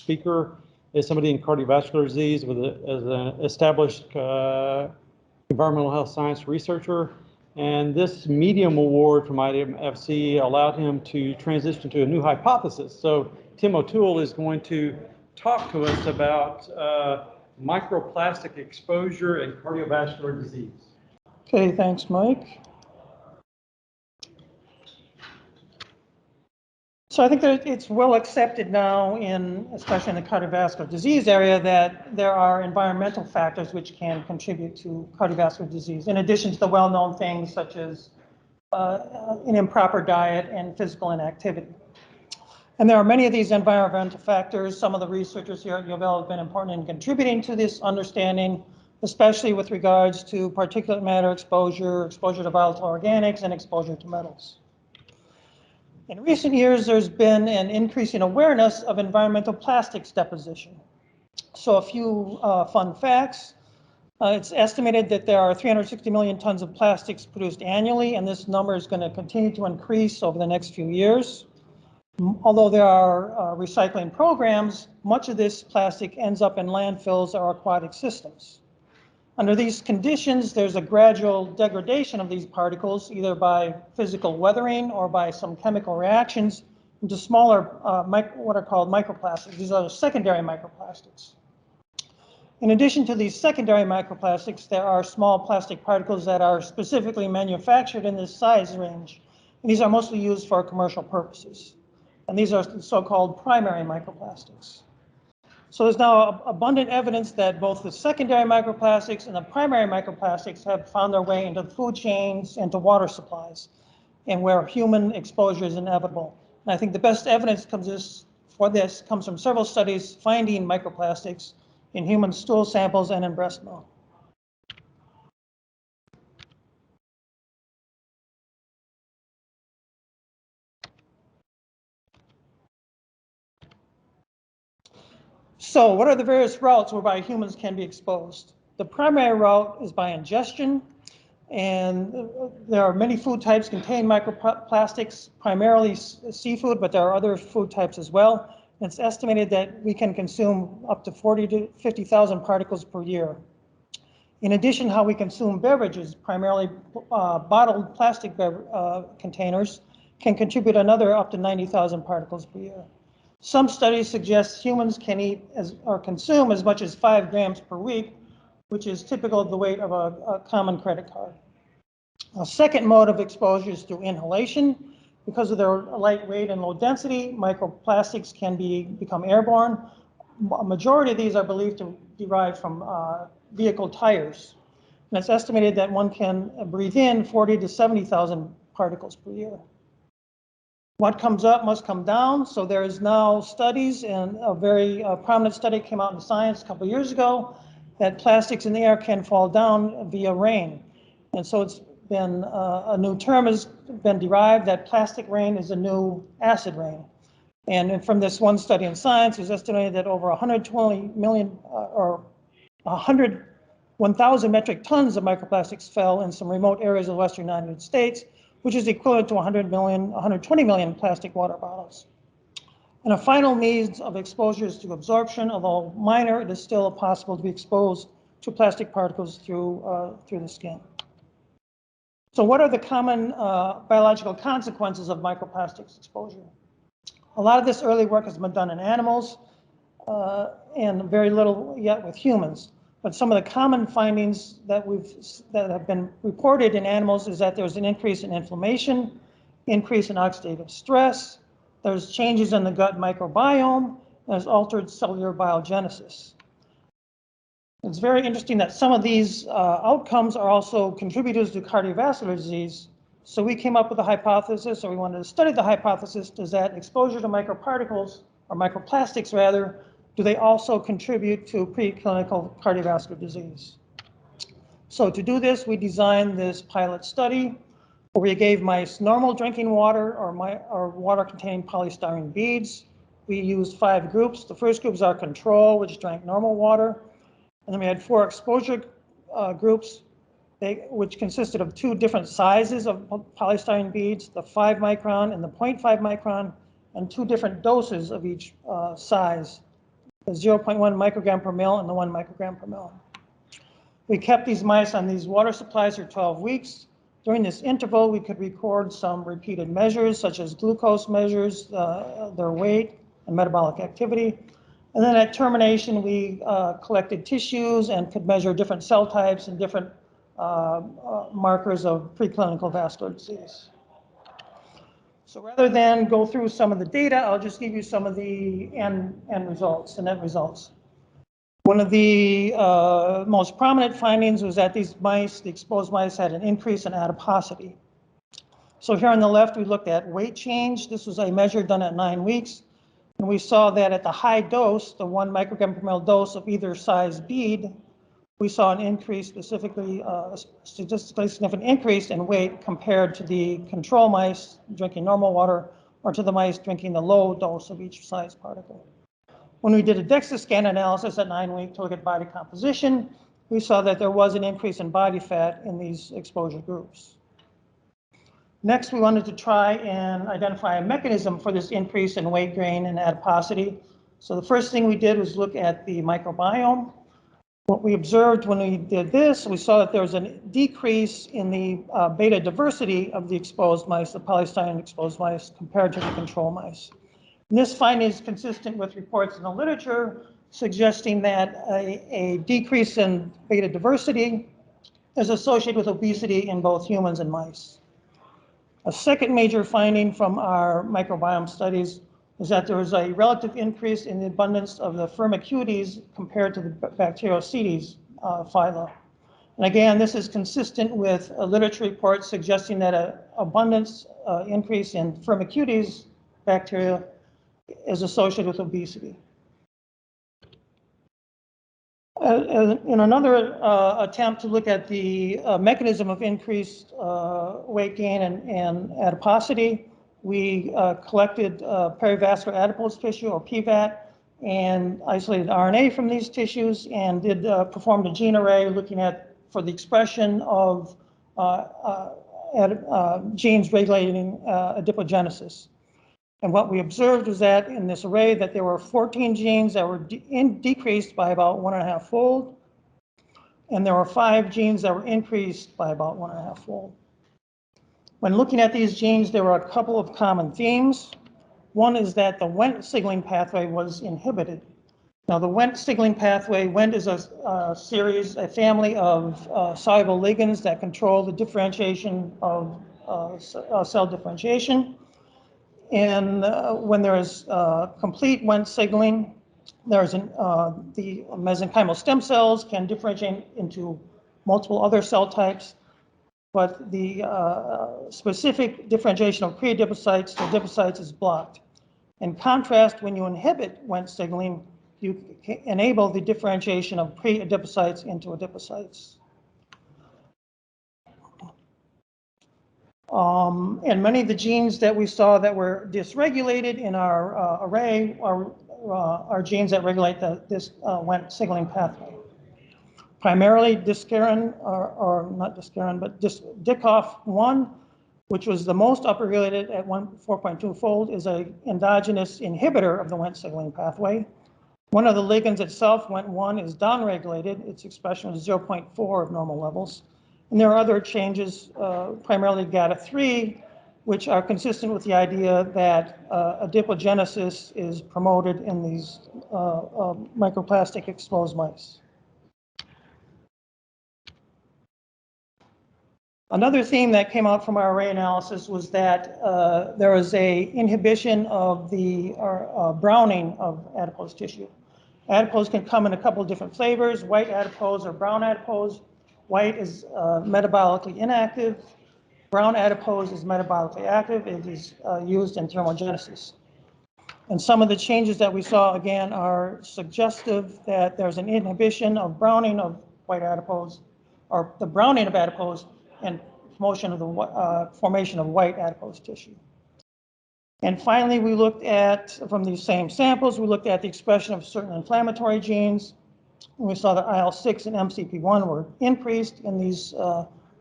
speaker is somebody in cardiovascular disease with as an established environmental health science researcher. And this medium award from ITEMFC allowed him to transition to a new hypothesis. So Tim O'Toole is going to talk to us about microplastic exposure and cardiovascular disease. Okay, thanks, Mike. So I think that it's well accepted now, especially in the cardiovascular disease area, that there are environmental factors which can contribute to cardiovascular disease, in addition to the well-known things such as an improper diet and physical inactivity. And there are many of these environmental factors. Some of the researchers here at Louisville have been important in contributing to this understanding, especially with regards to particulate matter exposure, exposure to volatile organics, and exposure to metals. In recent years, there's been an increase in awareness of environmental plastics deposition. So a few fun facts. It's estimated that there are 360 million tons of plastics produced annually, and this number is going to continue to increase over the next few years. Although there are recycling programs, much of this plastic ends up in landfills or aquatic systems. Under these conditions, there's a gradual degradation of these particles, either by physical weathering or by some chemical reactions, into smaller, what are called microplastics. These are the secondary microplastics. In addition to these secondary microplastics, there are small plastic particles that are specifically manufactured in this size range. And these are mostly used for commercial purposes. And these are so-called primary microplastics. So there's now abundant evidence that both the secondary microplastics and the primary microplastics have found their way into food chains and to water supplies, and where human exposure is inevitable. And I think the best evidence comes from several studies finding microplastics in human stool samples and in breast milk. So what are the various routes whereby humans can be exposed? The primary route is by ingestion, and there are many food types contain microplastics, primarily seafood, but there are other food types as well. And it's estimated that we can consume up to 40 to 50,000 particles per year. In addition, how we consume beverages, primarily bottled plastic containers, can contribute another up to 90,000 particles per year. Some studies suggest humans can eat or consume as much as 5 grams per week, which is typical of the weight of a common credit card. A second mode of exposure is through inhalation. Because of their light weight and low density, microplastics can become airborne. A majority of these are believed to derive from vehicle tires. And it's estimated that one can breathe in 40 to 70,000 particles per year. What comes up must come down. So there is now studies, and a very prominent study came out in Science a couple of years ago, that plastics in the air can fall down via rain. And so it's been a new term has been derived that plastic rain is a new acid rain. And from this one study in Science, it's estimated that over 120 million or 1,000 metric tons of microplastics fell in some remote areas of the Western United States, which is equivalent to 120 million plastic water bottles. And a final means of exposure is through absorption. Although minor, it is still possible to be exposed to plastic particles through the skin. So what are the common biological consequences of microplastics exposure? A lot of this early work has been done in animals and very little yet with humans. But some of the common findings that have been reported in animals is that there's an increase in inflammation, increase in oxidative stress, there's changes in the gut microbiome, there's altered cellular biogenesis. It's very interesting that some of these outcomes are also contributors to cardiovascular disease. So we came up with a hypothesis, or we wanted to study the hypothesis, is that exposure to microparticles, or microplastics rather, do they also contribute to preclinical cardiovascular disease? So to do this, we designed this pilot study where we gave mice normal drinking water or water containing polystyrene beads. We used 5 groups. The first group is our control, which drank normal water. And then we had 4 exposure groups, which consisted of 2 different sizes of polystyrene beads, the 5 micron and the 0.5 micron, and 2 different doses of each size, the 0.1 microgram per mil and the 1 microgram per mil. We kept these mice on these water supplies for 12 weeks. During this interval, we could record some repeated measures, such as glucose measures, their weight, and metabolic activity. And then at termination, we collected tissues and could measure different cell types and different markers of preclinical vascular disease. So rather than go through some of the data, I'll just give you some of the end results, the net results. One of the most prominent findings was that these mice, the exposed mice, had an increase in adiposity. So here on the left, we looked at weight change. This was a measure done at 9 weeks. And we saw that at the high dose, the 1 microgram per ml dose of either size bead, we saw an increase, specifically statistically significant increase in weight compared to the control mice drinking normal water or to the mice drinking the low dose of each size particle. When we did a DEXA scan analysis at 9 weeks to look at body composition, we saw that there was an increase in body fat in these exposure groups. Next, we wanted to try and identify a mechanism for this increase in weight gain and adiposity. So the first thing we did was look at the microbiome. What we observed when we did this, we saw that there was a decrease in the beta diversity of the exposed mice, the polystyrene exposed mice, compared to the control mice. And this finding is consistent with reports in the literature suggesting that a decrease in beta diversity is associated with obesity in both humans and mice. A second major finding from our microbiome studies is that there was a relative increase in the abundance of the Firmicutes compared to the Bacterocetes phyla. And again, this is consistent with a literature report suggesting that an abundance increase in Firmicutes bacteria is associated with obesity. In another attempt to look at the mechanism of increased weight gain and adiposity, we collected perivascular adipose tissue, or PVAT, and isolated RNA from these tissues, and performed a gene array looking for the expression of genes regulating adipogenesis. And what we observed was that in this array that there were 14 genes that were decreased by about 1.5-fold, and there were 5 genes that were increased by about 1.5-fold. When looking at these genes, there were a couple of common themes. One is that the Wnt signaling pathway was inhibited. Now, the Wnt signaling pathway, Wnt is a family of soluble ligands that control the differentiation of cell differentiation. And when there is complete Wnt signaling, there's the mesenchymal stem cells can differentiate into multiple other cell types, but the specific differentiation of pre-adipocytes to adipocytes is blocked. In contrast, when you inhibit Wnt signaling, you enable the differentiation of pre-adipocytes into adipocytes. And many of the genes that we saw that were dysregulated in our array are genes that regulate this Wnt signaling pathway. Primarily discarin, or not discarin, but DICOF1, which was the most upregulated at 4.2-fold, is an endogenous inhibitor of the Wnt signaling pathway. One of the ligands itself, Wnt1, is downregulated. Its expression is 0.4 of normal levels. And there are other changes, primarily GATA3, which are consistent with the idea that adipogenesis is promoted in these microplastic exposed mice. Another theme that came out from our array analysis was that there was a inhibition of the browning of adipose tissue. Adipose can come in a couple of different flavors, white adipose or brown adipose. White is metabolically inactive. Brown adipose is metabolically active. It is used in thermogenesis. And some of the changes that we saw, again, are suggestive that there's an inhibition of browning of white adipose, or the browning of adipose, and promotion of the formation of white adipose tissue. And finally, we looked at, from these same samples, we looked at the expression of certain inflammatory genes. And we saw that IL-6 and MCP1 were increased in these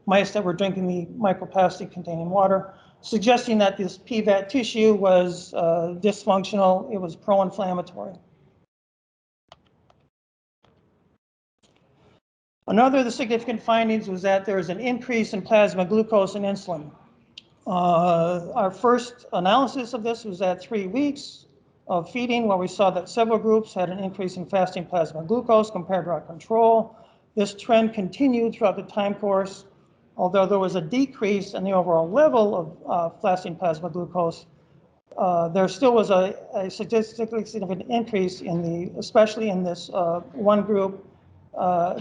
mice that were drinking the microplastic containing water, suggesting that this PVAT tissue was dysfunctional. It was pro-inflammatory. Another of the significant findings was that there is an increase in plasma glucose and insulin. Our first analysis of this was at 3 weeks of feeding, where we saw that several groups had an increase in fasting plasma glucose compared to our control. This trend continued throughout the time course. Although there was a decrease in the overall level of fasting plasma glucose, there still was a statistically significant increase especially in this one group,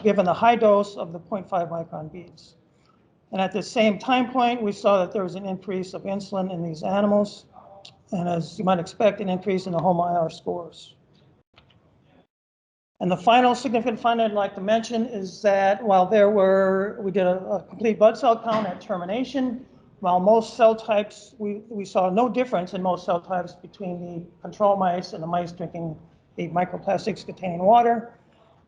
given the high dose of the 0.5 micron beads. And at the same time point, we saw that there was an increase of insulin in these animals, and as you might expect, an increase in the HOMA-IR scores. And the final significant finding I'd like to mention is that while we did a complete blood cell count at termination, while most cell types, we saw no difference in most cell types between the control mice and the mice drinking the microplastics containing water.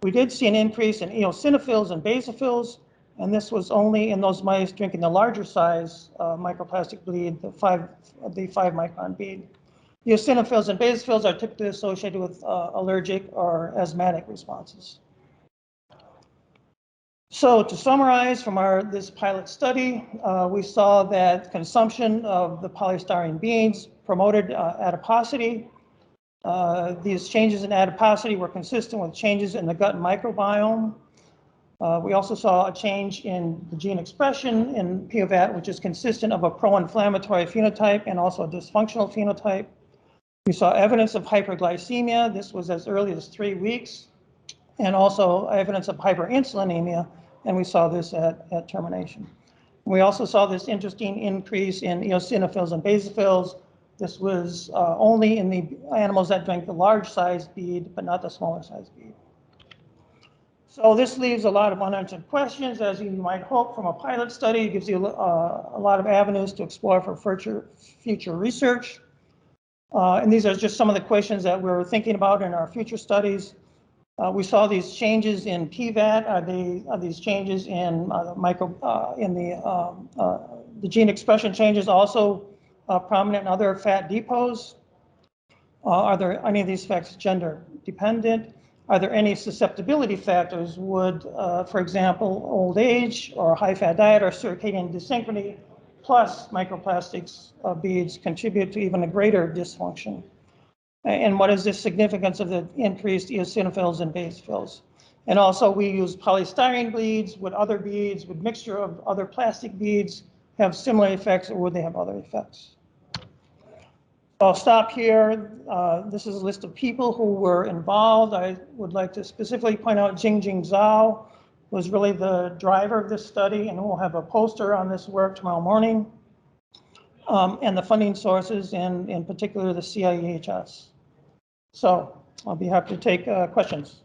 We did see an increase in eosinophils and basophils, and this was only in those mice drinking the larger size microplastic bead, the 5 micron bead. Eosinophils and basophils are typically associated with allergic or asthmatic responses. So to summarize from this pilot study, we saw that consumption of the polystyrene beads promoted adiposity. These changes in adiposity were consistent with changes in the gut microbiome. We also saw a change in the gene expression in POVAT, which is consistent of a pro-inflammatory phenotype and also a dysfunctional phenotype. We saw evidence of hyperglycemia. This was as early as 3 weeks, and also evidence of hyperinsulinemia, and we saw this at termination. We also saw this interesting increase in eosinophils and basophils. This was only in the animals that drank the large size bead, but not the smaller size bead. So this leaves a lot of unanswered questions, as you might hope from a pilot study. It gives you a lot of avenues to explore for future research. And these are just some of the questions that we're thinking about in our future studies. We saw these changes in PVAT. Are these changes in the gene expression changes also prominent in other fat depots? Are there any of these effects gender dependent? Are there any susceptibility factors? Would, for example, old age or high fat diet or circadian dysynchrony plus microplastics beads contribute to even a greater dysfunction? And what is the significance of the increased eosinophils and basophils? And also we use polystyrene beads. Would other beads, would mixture of other plastic beads have similar effects, or would they have other effects? I'll stop here. This is a list of people who were involved. I would like to specifically point out Jingjing Zhao was really the driver of this study, and we'll have a poster on this work tomorrow morning. And the funding sources, and in particular the CIEHS. So I'll be happy to take questions.